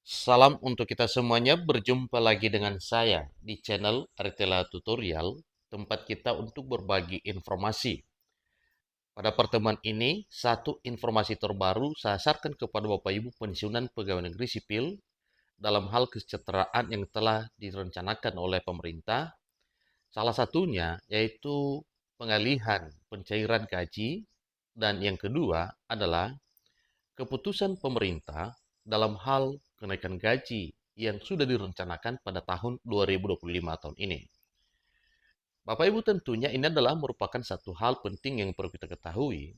Salam untuk kita semuanya, berjumpa lagi dengan saya di channel Aritela Tutorial, tempat kita untuk berbagi informasi. Pada pertemuan ini, satu informasi terbaru saya sarankan kepada Bapak Ibu pensiunan pegawai negeri sipil dalam hal kesejahteraan yang telah direncanakan oleh pemerintah. Salah satunya yaitu pengalihan pencairan gaji, dan yang kedua adalah keputusan pemerintah dalam hal kenaikan gaji yang sudah direncanakan pada tahun 2025 tahun ini. Bapak Ibu, tentunya ini adalah merupakan satu hal penting yang perlu kita ketahui.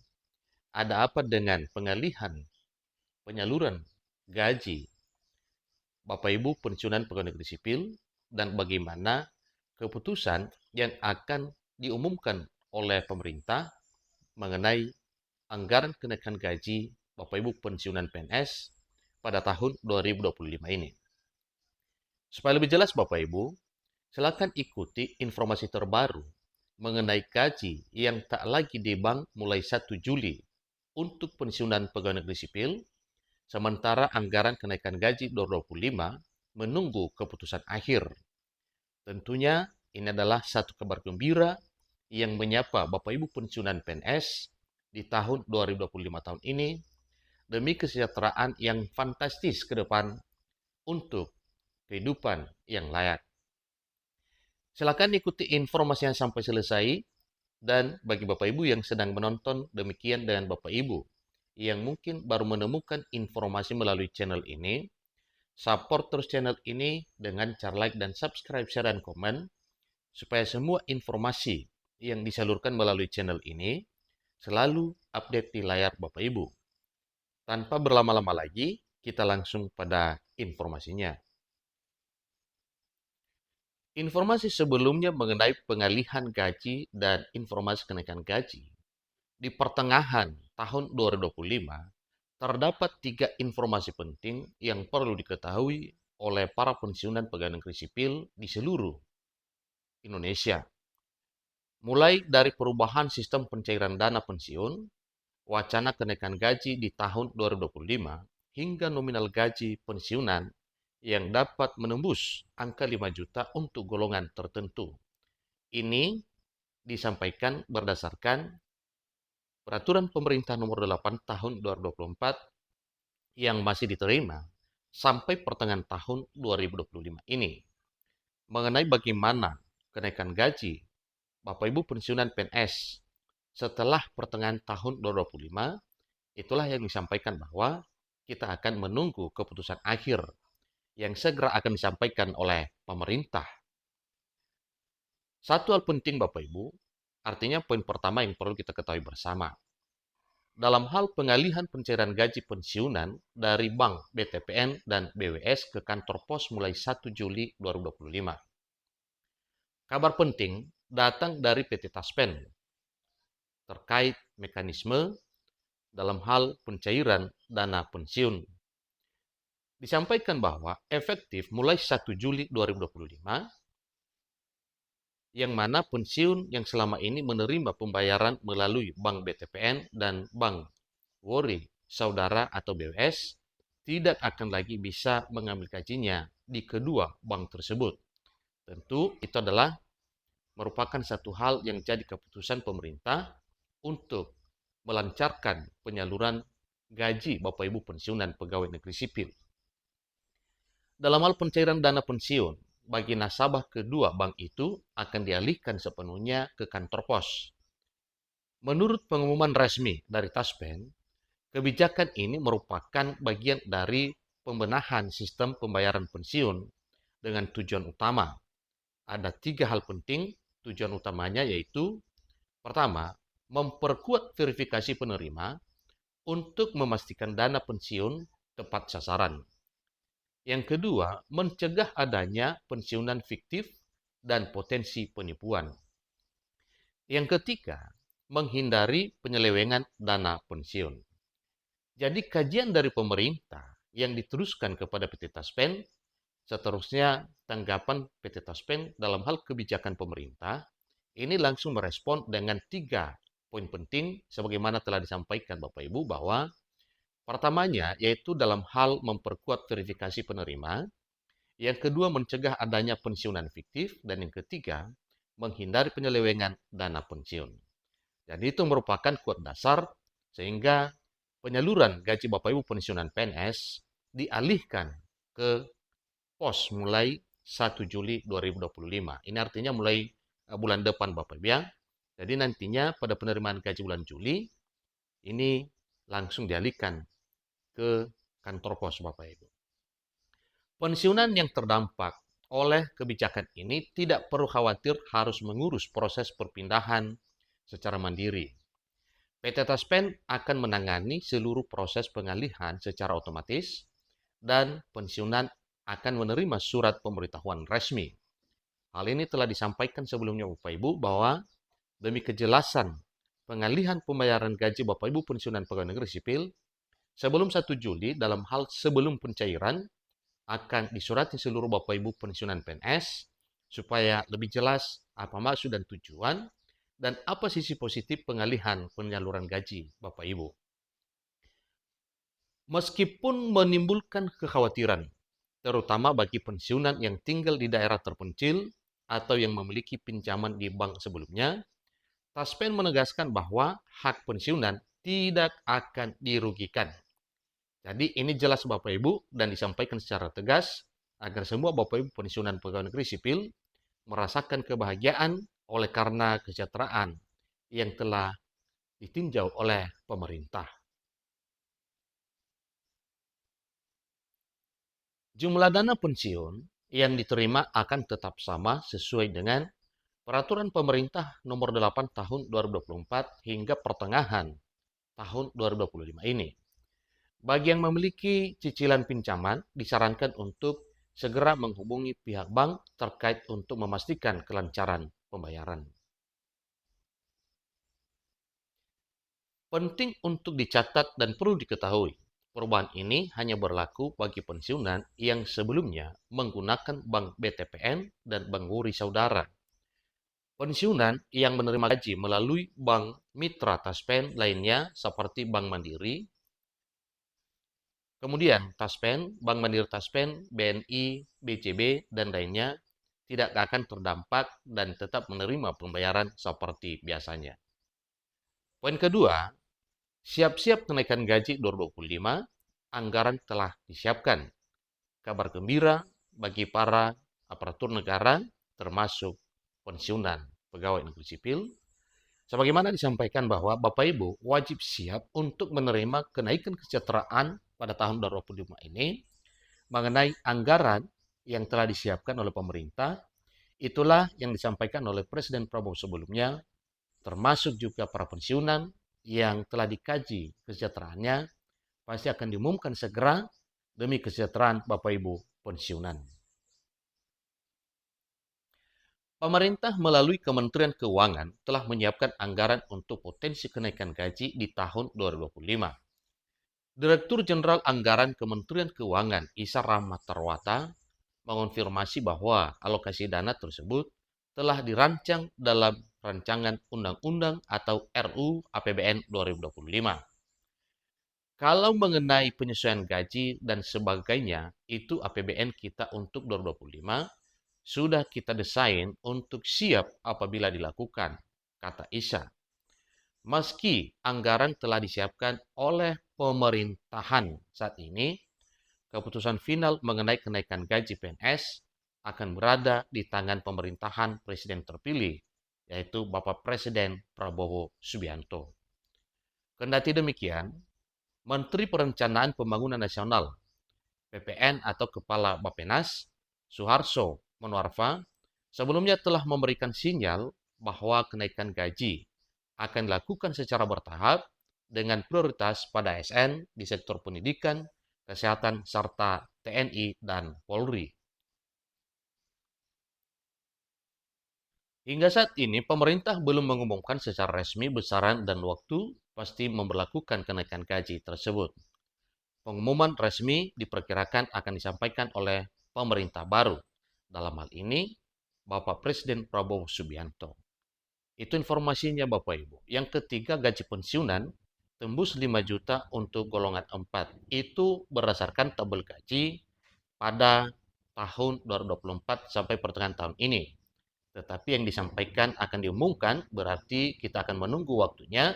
Ada apa dengan pengalihan penyaluran gaji Bapak Ibu pensiunan pegawai negeri sipil, dan bagaimana keputusan yang akan diumumkan oleh pemerintah mengenai anggaran kenaikan gaji Bapak Ibu pensiunan PNS pada tahun 2025 ini. Supaya lebih jelas Bapak Ibu, silakan ikuti informasi terbaru mengenai gaji yang tak lagi di-bank mulai 1 Juli untuk pensiunan pegawai negeri sipil, sementara anggaran kenaikan gaji 2025 menunggu keputusan akhir. Tentunya ini adalah satu kabar gembira yang menyapa Bapak Ibu pensiunan PNS di tahun 2025 tahun ini demi kesejahteraan yang fantastis ke depan untuk kehidupan yang layak. Silakan ikuti informasinya sampai selesai, dan bagi Bapak Ibu yang sedang menonton, demikian dengan Bapak Ibu yang mungkin baru menemukan informasi melalui channel ini, support terus channel ini dengan cara like dan subscribe, share, dan komen, supaya semua informasi yang disalurkan melalui channel ini selalu update di layar Bapak Ibu. Tanpa berlama-lama lagi, kita langsung pada informasinya. Informasi sebelumnya mengenai pengalihan gaji dan informasi kenaikan gaji. Di pertengahan tahun 2025, terdapat 3 informasi penting yang perlu diketahui oleh para pensiunan pegawai negeri sipil di seluruh Indonesia. Mulai dari perubahan sistem pencairan dana pensiun, wacana kenaikan gaji di tahun 2025, hingga nominal gaji pensiunan yang dapat menembus angka 5 juta untuk golongan tertentu. Ini disampaikan berdasarkan Peraturan Pemerintah Nomor 8 Tahun 2024 yang masih diterima sampai pertengahan tahun 2025 ini. Mengenai bagaimana kenaikan gaji Bapak Ibu pensiunan PNS setelah pertengahan tahun 2025, itulah yang disampaikan bahwa kita akan menunggu keputusan akhir yang segera akan disampaikan oleh pemerintah. Satu hal penting Bapak Ibu, artinya poin pertama yang perlu kita ketahui bersama. Dalam hal pengalihan pencairan gaji pensiunan dari Bank BTPN dan BWS ke kantor pos mulai 1 Juli 2025. Kabar penting datang dari PT Taspen terkait mekanisme dalam hal pencairan dana pensiun. Disampaikan bahwa efektif mulai 1 Juli 2025, yang mana pensiun yang selama ini menerima pembayaran melalui Bank BTPN dan Bank Wori Saudara atau BWS tidak akan lagi bisa mengambil gajinya di kedua bank tersebut. Tentu itu adalah merupakan satu hal yang jadi keputusan pemerintah untuk melancarkan penyaluran gaji Bapak Ibu pensiunan pegawai negeri sipil. Dalam hal pencairan dana pensiun, bagi nasabah kedua bank itu akan dialihkan sepenuhnya ke kantor pos. Menurut pengumuman resmi dari Taspen, kebijakan ini merupakan bagian dari pembenahan sistem pembayaran pensiun dengan tujuan utama. Ada 3 hal penting tujuan utamanya, yaitu pertama, memperkuat verifikasi penerima untuk memastikan dana pensiun tepat sasaran. Yang kedua, mencegah adanya pensiunan fiktif dan potensi penipuan. Yang ketiga, menghindari penyelewengan dana pensiun. Jadi kajian dari pemerintah yang diteruskan kepada PT Taspen, seterusnya tanggapan PT Taspen dalam hal kebijakan pemerintah, ini langsung merespon dengan 3 poin penting sebagaimana telah disampaikan Bapak Ibu, bahwa Pertamanya yaitu dalam hal memperkuat verifikasi penerima, yang kedua mencegah adanya pensiunan fiktif, dan yang ketiga menghindari penyelewengan dana pensiun. Jadi itu merupakan kuat dasar sehingga penyaluran gaji Bapak Ibu pensiunan PNS dialihkan ke pos mulai 1 Juli 2025. Ini artinya mulai bulan depan Bapak Ibu ya. Jadi nantinya pada penerimaan gaji bulan Juli ini langsung dialihkan ke kantor pos Bapak Ibu. Pensiunan yang terdampak oleh kebijakan ini tidak perlu khawatir harus mengurus proses perpindahan secara mandiri. PT Taspen akan menangani seluruh proses pengalihan secara otomatis dan pensiunan akan menerima surat pemberitahuan resmi. Hal ini telah disampaikan sebelumnya Bapak Ibu bahwa demi kejelasan pengalihan pembayaran gaji Bapak Ibu pensiunan pegawai negeri sipil sebelum 1 Juli dalam hal sebelum pencairan akan disurati seluruh Bapak Ibu pensiunan PNS supaya lebih jelas apa maksud dan tujuan dan apa sisi positif pengalihan penyaluran gaji Bapak Ibu. Meskipun menimbulkan kekhawatiran, terutama bagi pensiunan yang tinggal di daerah terpencil atau yang memiliki pinjaman di bank sebelumnya, Taspen menegaskan bahwa hak pensiunan tidak akan dirugikan. Jadi ini jelas Bapak Ibu dan disampaikan secara tegas agar semua Bapak Ibu pensiunan pegawai negeri sipil merasakan kebahagiaan oleh karena kesejahteraan yang telah ditinjau oleh pemerintah. Jumlah dana pensiun yang diterima akan tetap sama sesuai dengan Peraturan Pemerintah Nomor 8 Tahun 2024 hingga pertengahan tahun 2025 ini. Bagi yang memiliki cicilan pinjaman, disarankan untuk segera menghubungi pihak bank terkait untuk memastikan kelancaran pembayaran. Penting untuk dicatat dan perlu diketahui, perubahan ini hanya berlaku bagi pensiunan yang sebelumnya menggunakan bank BTPN dan bank Wuri Saudara. Pensiunan yang menerima gaji melalui bank mitra Taspen lainnya seperti Bank Mandiri, kemudian Taspen, Bank Mandiri Taspen, BNI, BCB, dan lainnya tidak akan terdampak dan tetap menerima pembayaran seperti biasanya. Poin kedua, siap-siap kenaikan gaji 2025, anggaran telah disiapkan. Kabar gembira bagi para aparatur negara, termasuk pensiunan pegawai negeri sipil, sebagaimana disampaikan bahwa Bapak Ibu wajib siap untuk menerima kenaikan kesejahteraan pada tahun 2025 ini mengenai anggaran yang telah disiapkan oleh pemerintah. Itulah yang disampaikan oleh Presiden Prabowo sebelumnya, termasuk juga para pensiunan yang telah dikaji kesejahteraannya, pasti akan diumumkan segera demi kesejahteraan Bapak Ibu pensiunan. Pemerintah melalui Kementerian Keuangan telah menyiapkan anggaran untuk potensi kenaikan gaji di tahun 2025. Direktur Jenderal Anggaran Kementerian Keuangan Isa Rahmat Tarwata mengonfirmasi bahwa alokasi dana tersebut telah dirancang dalam rancangan Undang-Undang atau RUU APBN 2025. Kalau mengenai penyesuaian gaji dan sebagainya, itu APBN kita untuk 2025 sudah kita desain untuk siap apabila dilakukan, kata Isa. Meski anggaran telah disiapkan oleh pemerintahan saat ini, keputusan final mengenai kenaikan gaji PNS akan berada di tangan pemerintahan Presiden terpilih, yaitu Bapak Presiden Prabowo Subianto. Kendati demikian, Menteri Perencanaan Pembangunan Nasional (PPN) atau Kepala Bappenas, Suharso Monoarfa, sebelumnya telah memberikan sinyal bahwa kenaikan gaji akan dilakukan secara bertahap dengan prioritas pada ASN di sektor pendidikan, kesehatan, serta TNI dan Polri. Hingga saat ini, pemerintah belum mengumumkan secara resmi besaran dan waktu pasti memberlakukan kenaikan gaji tersebut. Pengumuman resmi diperkirakan akan disampaikan oleh pemerintah baru. Dalam hal ini, Bapak Presiden Prabowo Subianto. Itu informasinya Bapak Ibu. Yang ketiga, gaji pensiunan tembus 5 juta untuk golongan 4. Itu berdasarkan tabel gaji pada tahun 2024 sampai pertengahan tahun ini. Tetapi yang disampaikan akan diumumkan, berarti kita akan menunggu waktunya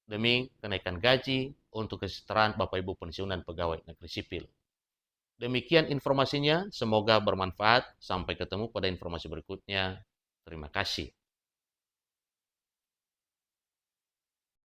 demi kenaikan gaji untuk kesejahteraan Bapak Ibu pensiunan pegawai negeri sipil. Demikian informasinya, semoga bermanfaat. Sampai ketemu pada informasi berikutnya. Terima kasih.